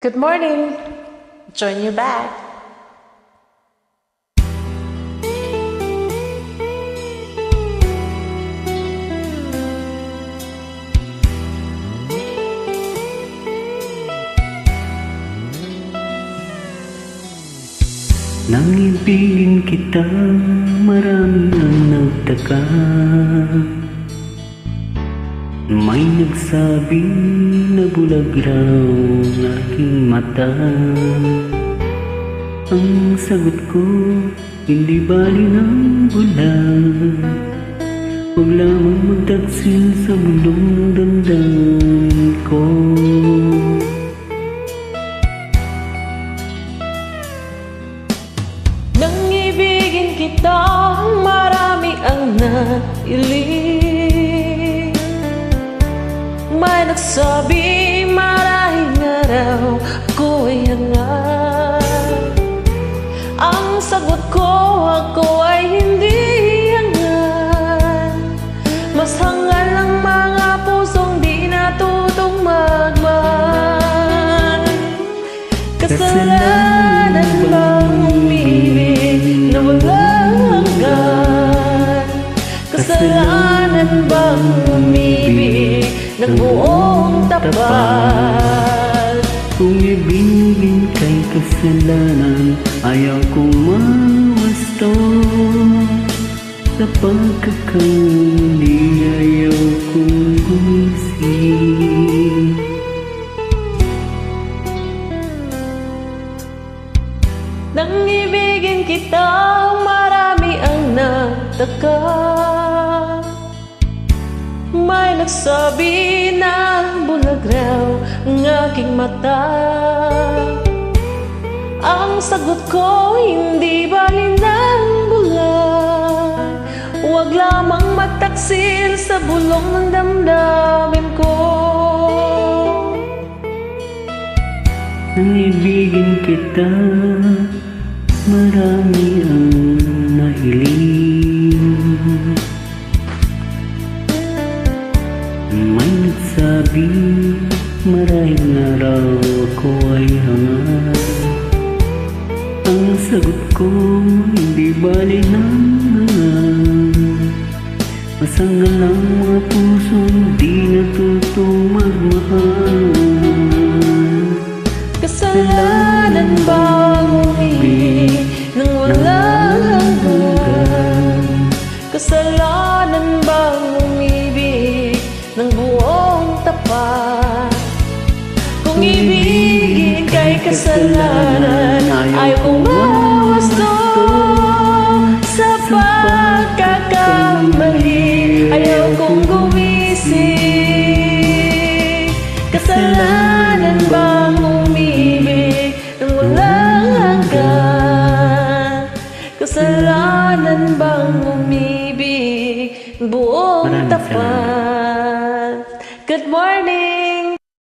Good morning! Join you back. Nang ibigin kita, marami ang nagtaka. May nagsabi na bulag raw ang aking mata. Ang sagot ko, hindi bali ng bulag. Huwag lamang magtaksil sa mundong damdamin ko. Nang ibigin kita, marami ang nailing. May nagsabi, marahil nga raw ako ay hangat. Ang sagot ko, ako ay hindi hangat. Mas hangal ang mga pusong di natutong magmahal. Kasalanan bang umibig na walang hanggan? Kasalanan bang umibig ng buong tapat? Kung ibigin kay kasalanan, ayaw kong mawasto. Sa pagkakamali, ayaw kong gumising. Nang ibigin kita, marami ang nagtaka. May nagsabi na bulag raw ang aking mata. Ang sagot ko, hindi bali ng bulag. Huwag lamang magtaksil sa bulong ng damdamin ko. Nang ibigin kita, marami ang nahiling. May nagsabi, marahil na raw ako ay hangat. Ang sagot ko, hindi bali ng hangat. Masangal ang mga pusong di natutong magmahal. Kasalanan bang umibig nang walang hanggan? Kasalanan bang umibig ng buong tapat? Kung ibigin kay kasalanan, ayaw kong mawasto. Sa pagkakamali, ayaw kong gumising. Kasalanan bang umibig nang walang hanggan? Kasalanan bang umibig ng buong tapat? Good morning!